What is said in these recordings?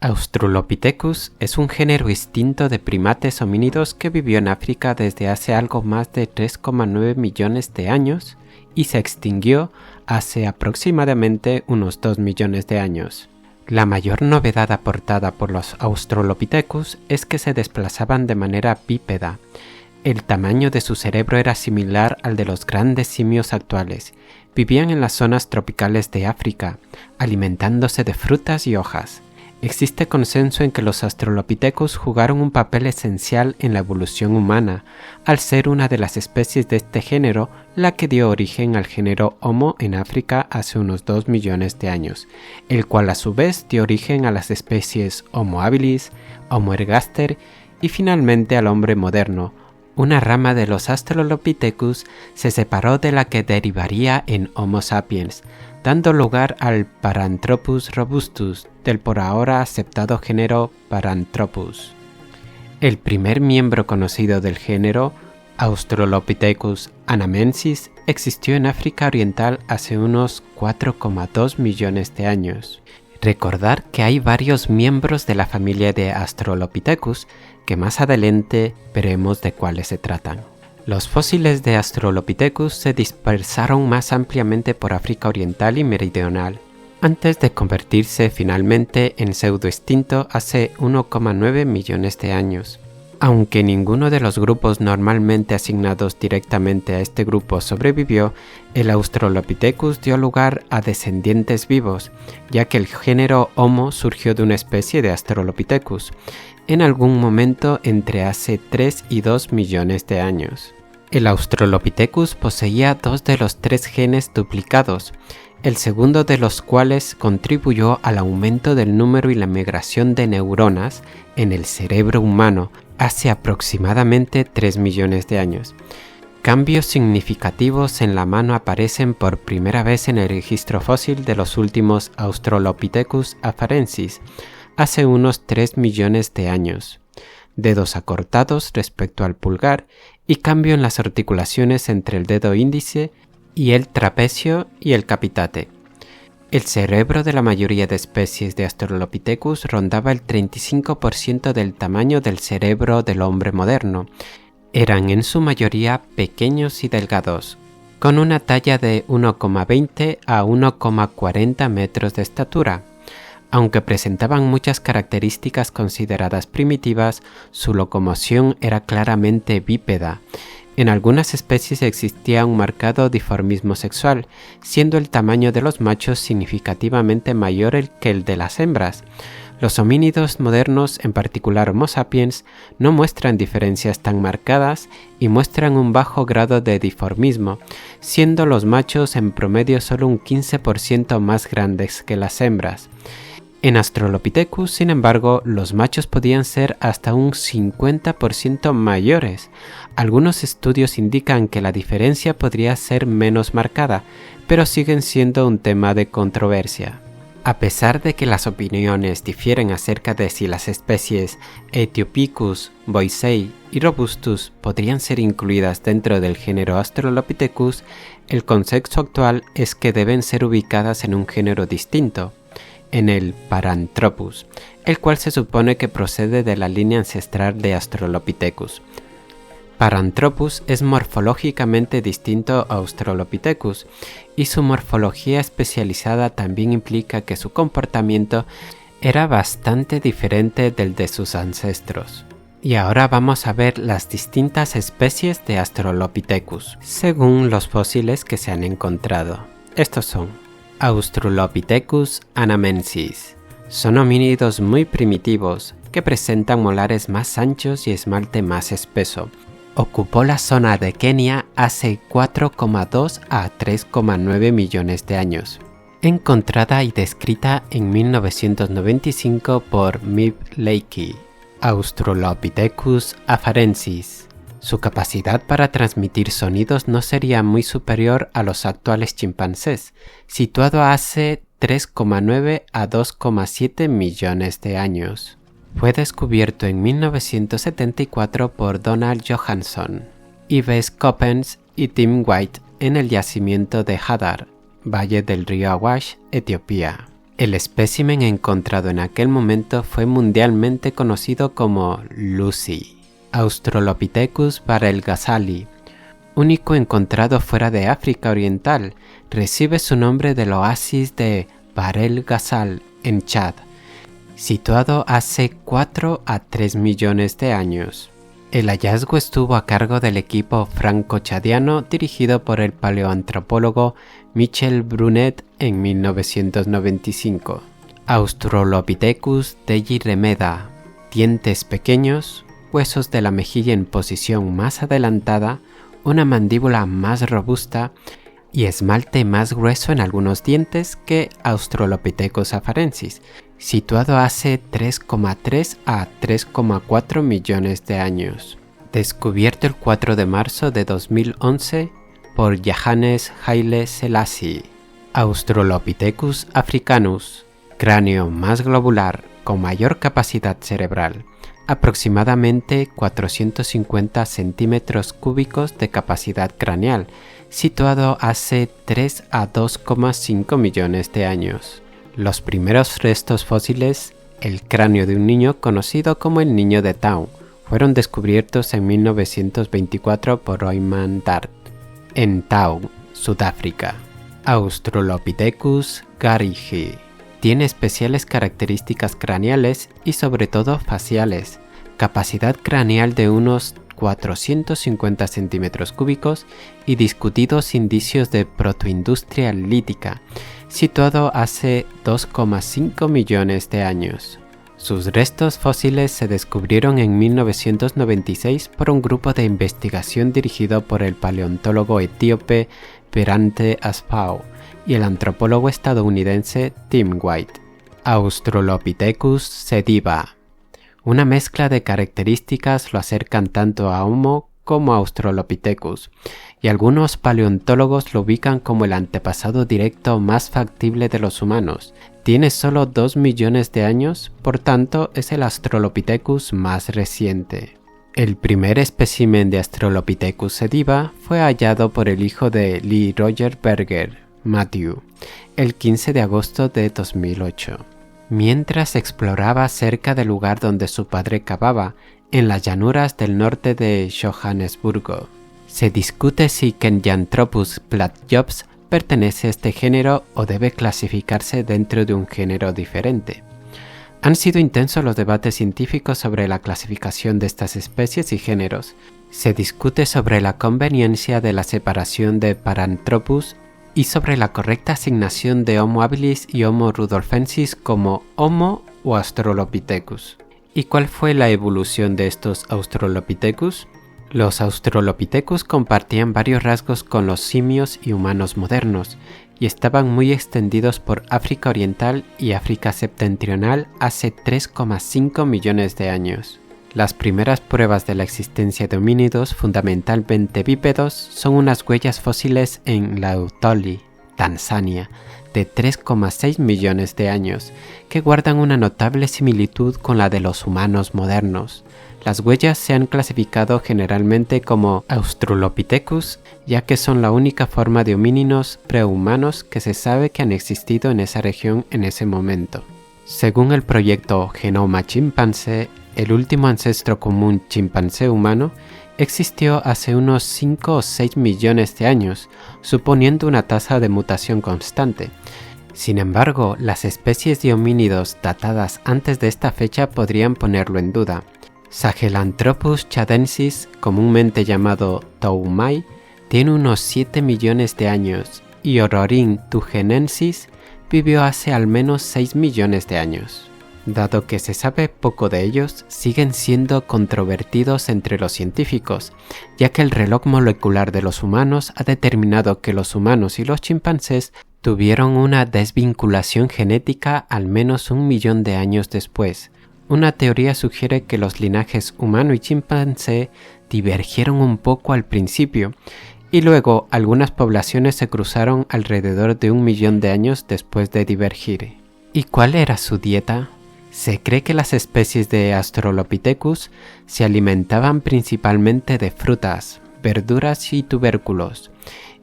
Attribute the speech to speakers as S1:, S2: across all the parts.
S1: Australopithecus es un género extinto de primates homínidos que vivió en África desde hace algo más de 3,9 millones de años y se extinguió hace aproximadamente unos 2 millones de años. La mayor novedad aportada por los Australopithecus es que se desplazaban de manera bípeda. El tamaño de su cerebro era similar al de los grandes simios actuales. Vivían en las zonas tropicales de África, alimentándose de frutas y hojas. Existe consenso en que los Australopithecus jugaron un papel esencial en la evolución humana, al ser una de las especies de este género la que dio origen al género Homo en África hace unos 2 millones de años, el cual a su vez dio origen a las especies Homo habilis, Homo ergaster y finalmente al hombre moderno. Una rama de los Australopithecus se separó de la que derivaría en Homo sapiens, dando lugar al Paranthropus robustus del por ahora aceptado género Paranthropus. El primer miembro conocido del género, Australopithecus anamensis, existió en África Oriental hace unos 4,2 millones de años. Recordar que hay varios miembros de la familia de Australopithecus que más adelante veremos de cuáles se tratan. Los fósiles de Australopithecus se dispersaron más ampliamente por África Oriental y Meridional, antes de convertirse finalmente en pseudoextinto hace 1,9 millones de años. Aunque ninguno de los grupos normalmente asignados directamente a este grupo sobrevivió, el Australopithecus dio lugar a descendientes vivos, ya que el género Homo surgió de una especie de Australopithecus, en algún momento entre hace 3 y 2 millones de años. El Australopithecus poseía 2 de los 3 genes duplicados, el segundo de los cuales contribuyó al aumento del número y la migración de neuronas en el cerebro humano hace aproximadamente 3 millones de años. Cambios significativos en la mano aparecen por primera vez en el registro fósil de los últimos Australopithecus afarensis, hace unos 3 millones de años. Dedos acortados respecto al pulgar y cambio en las articulaciones entre el dedo índice y el trapecio y el capitate. El cerebro de la mayoría de especies de Australopithecus rondaba el 35% del tamaño del cerebro del hombre moderno. Eran en su mayoría pequeños y delgados, con una talla de 1,20 a 1,40 metros de estatura. Aunque presentaban muchas características consideradas primitivas, su locomoción era claramente bípeda. En algunas especies existía un marcado dimorfismo sexual, siendo el tamaño de los machos significativamente mayor que el de las hembras. Los homínidos modernos, en particular Homo sapiens, no muestran diferencias tan marcadas y muestran un bajo grado de dimorfismo, siendo los machos en promedio solo un 15% más grandes que las hembras. En Australopithecus, sin embargo, los machos podían ser hasta un 50% mayores. Algunos estudios indican que la diferencia podría ser menos marcada, pero siguen siendo un tema de controversia. A pesar de que las opiniones difieren acerca de si las especies Etiopicus, boisei y robustus podrían ser incluidas dentro del género Australopithecus, el consenso actual es que deben ser ubicadas en un género distinto, en el Paranthropus, el cual se supone que procede de la línea ancestral de Australopithecus. Paranthropus es morfológicamente distinto a Australopithecus y su morfología especializada también implica que su comportamiento era bastante diferente del de sus ancestros. Y ahora vamos a ver las distintas especies de Australopithecus, según los fósiles que se han encontrado. Estos son Australopithecus anamensis. Son homínidos muy primitivos que presentan molares más anchos y esmalte más espeso. Ocupó la zona de Kenia hace 4,2 a 3,9 millones de años. Encontrada y descrita en 1995 por Miv Leakey. Australopithecus afarensis. Su capacidad para transmitir sonidos no sería muy superior a los actuales chimpancés, situado hace 3,9 a 2,7 millones de años. Fue descubierto en 1974 por Donald Johansson, Yves Coppens y Tim White en el yacimiento de Hadar, Valle del río Awash, Etiopía. El espécimen encontrado en aquel momento fue mundialmente conocido como Lucy, Australopithecus barelghazali, único encontrado fuera de África Oriental. Recibe su nombre del oasis de Bahr el Ghazal en Chad, situado hace 4 a 3 millones de años. El hallazgo estuvo a cargo del equipo franco-chadiano dirigido por el paleoantropólogo Michel Brunet en 1995. Australopithecus degiremeda, dientes pequeños, huesos de la mejilla en posición más adelantada, una mandíbula más robusta y esmalte más grueso en algunos dientes que Australopithecus afarensis, situado hace 3,3 a 3,4 millones de años. Descubierto el 4 de marzo de 2011 por Johannes Haile Selassie. Australopithecus africanus, cráneo más globular con mayor capacidad cerebral, aproximadamente 450 centímetros cúbicos de capacidad craneal, situado hace 3 a 2,5 millones de años. Los primeros restos fósiles, el cráneo de un niño conocido como el niño de Town, fueron descubiertos en 1924 por Oyman Dart, en Town, Sudáfrica. Australopithecus garrigi tiene especiales características craneales y sobre todo faciales, capacidad craneal de unos 450 centímetros cúbicos y discutidos indicios de protoindustria lítica, situado hace 2,5 millones de años. Sus restos fósiles se descubrieron en 1996 por un grupo de investigación dirigido por el paleontólogo etíope Berante Asfaw y el antropólogo estadounidense Tim White. Australopithecus sediba. Una mezcla de características lo acercan tanto a Homo como a Australopithecus, y algunos paleontólogos lo ubican como el antepasado directo más factible de los humanos. Tiene solo 2 millones de años, por tanto es el Australopithecus más reciente. El primer espécimen de Australopithecus sediba fue hallado por el hijo de Lee Roger Berger, Matthew, el 15 de agosto de 2008. Mientras exploraba cerca del lugar donde su padre cavaba, en las llanuras del norte de Johannesburgo. Se discute si Kenyanthropus platyops pertenece a este género o debe clasificarse dentro de un género diferente. Han sido intensos los debates científicos sobre la clasificación de estas especies y géneros. Se discute sobre la conveniencia de la separación de Paranthropus y sobre la correcta asignación de Homo habilis y Homo rudolfensis como Homo o Australopithecus. ¿Y cuál fue la evolución de estos Australopithecus? Los Australopithecus compartían varios rasgos con los simios y humanos modernos y estaban muy extendidos por África Oriental y África Septentrional hace 3,5 millones de años. Las primeras pruebas de la existencia de homínidos fundamentalmente bípedos son unas huellas fósiles en Lautoli, Tanzania, de 3,6 millones de años, que guardan una notable similitud con la de los humanos modernos. Las huellas se han clasificado generalmente como Australopithecus, ya que son la única forma de homínidos prehumanos que se sabe que han existido en esa región en ese momento. Según el proyecto Genoma Chimpancé, el último ancestro común chimpancé humano existió hace unos 5 o 6 millones de años, suponiendo una tasa de mutación constante. Sin embargo, las especies de homínidos datadas antes de esta fecha podrían ponerlo en duda. Sahelanthropus chadensis, comúnmente llamado Toumai, tiene unos 7 millones de años y Ororin tugenensis vivió hace al menos 6 millones de años. Dado que se sabe poco de ellos, siguen siendo controvertidos entre los científicos, ya que el reloj molecular de los humanos ha determinado que los humanos y los chimpancés tuvieron una desvinculación genética al menos 1 millón de años después. Una teoría sugiere que los linajes humano y chimpancé divergieron un poco al principio, y luego algunas poblaciones se cruzaron alrededor de 1 millón de años después de divergir. ¿Y cuál era su dieta? Se cree que las especies de Australopithecus se alimentaban principalmente de frutas, verduras y tubérculos,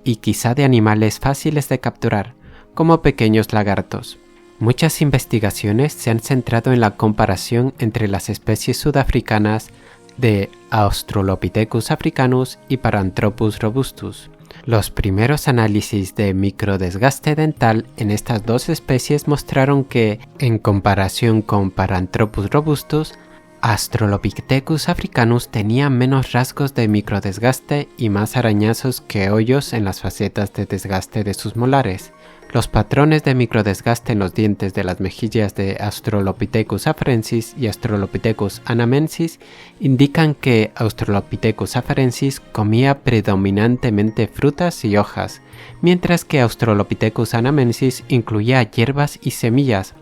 S1: y quizá de animales fáciles de capturar, como pequeños lagartos. Muchas investigaciones se han centrado en la comparación entre las especies sudafricanas de Australopithecus africanus y Paranthropus robustus. Los primeros análisis de microdesgaste dental en estas dos especies mostraron que, en comparación con Paranthropus robustus, Australopithecus africanus tenía menos rasgos de microdesgaste y más arañazos que hoyos en las facetas de desgaste de sus molares. Los patrones de microdesgaste en los dientes de las mejillas de Australopithecus afarensis y Australopithecus anamensis indican que Australopithecus afarensis comía predominantemente frutas y hojas, mientras que Australopithecus anamensis incluía hierbas y semillas,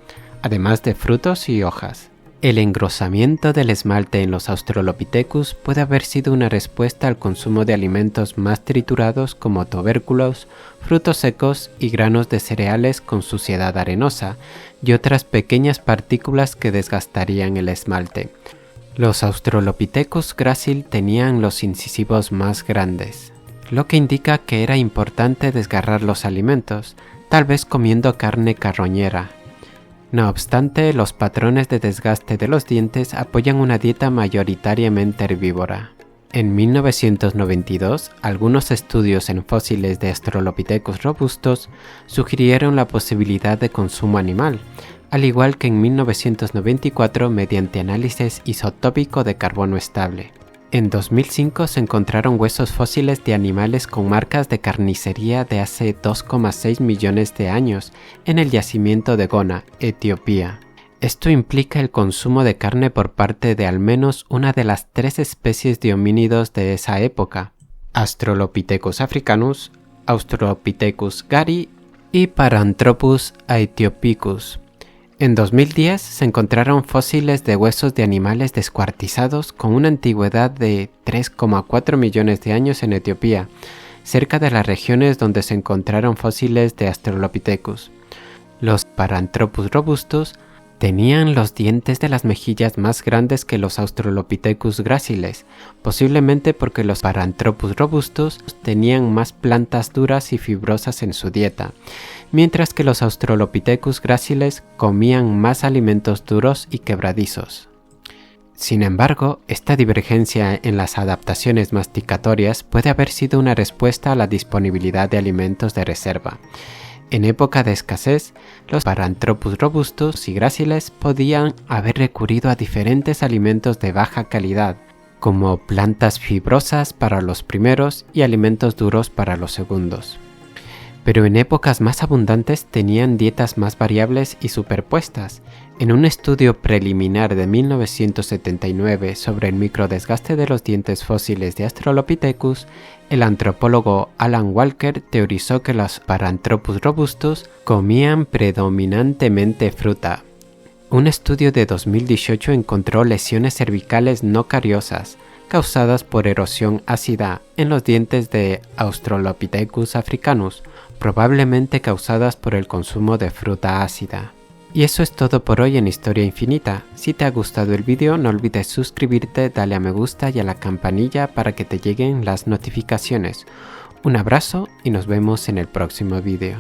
S1: además de frutos y hojas. El engrosamiento del esmalte en los Australopithecus puede haber sido una respuesta al consumo de alimentos más triturados como tubérculos, frutos secos y granos de cereales con suciedad arenosa y otras pequeñas partículas que desgastarían el esmalte. Los Australopithecus grácil tenían los incisivos más grandes, lo que indica que era importante desgarrar los alimentos, tal vez comiendo carne carroñera. No obstante, los patrones de desgaste de los dientes apoyan una dieta mayoritariamente herbívora. En 1992, algunos estudios en fósiles de Australopithecus robustos sugirieron la posibilidad de consumo animal, al igual que en 1994 mediante análisis isotópico de carbono estable. En 2005 se encontraron huesos fósiles de animales con marcas de carnicería de hace 2,6 millones de años en el yacimiento de Gona, Etiopía. Esto implica el consumo de carne por parte de al menos una de las 3 especies de homínidos de esa época: Australopithecus africanus, Australopithecus gari y Paranthropus aethiopicus. En 2010 se encontraron fósiles de huesos de animales descuartizados con una antigüedad de 3,4 millones de años en Etiopía, cerca de las regiones donde se encontraron fósiles de Australopithecus. Los Paranthropus robustus tenían los dientes de las mejillas más grandes que los Australopithecus gráciles, posiblemente porque los Paranthropus robustus tenían más plantas duras y fibrosas en su dieta, mientras que los Australopithecus gráciles comían más alimentos duros y quebradizos. Sin embargo, esta divergencia en las adaptaciones masticatorias puede haber sido una respuesta a la disponibilidad de alimentos de reserva. En época de escasez, los Paranthropus robustus y gráciles podían haber recurrido a diferentes alimentos de baja calidad, como plantas fibrosas para los primeros y alimentos duros para los segundos. Pero en épocas más abundantes tenían dietas más variables y superpuestas. En un estudio preliminar de 1979 sobre el microdesgaste de los dientes fósiles de Australopithecus, el antropólogo Alan Walker teorizó que los Paranthropus robustus comían predominantemente fruta. Un estudio de 2018 encontró lesiones cervicales no cariosas causadas por erosión ácida en los dientes de Australopithecus africanus, probablemente causadas por el consumo de fruta ácida. Y eso es todo por hoy en Historia Infinita. Si te ha gustado el vídeo, no olvides suscribirte, darle a me gusta y a la campanilla para que te lleguen las notificaciones. Un abrazo y nos vemos en el próximo vídeo.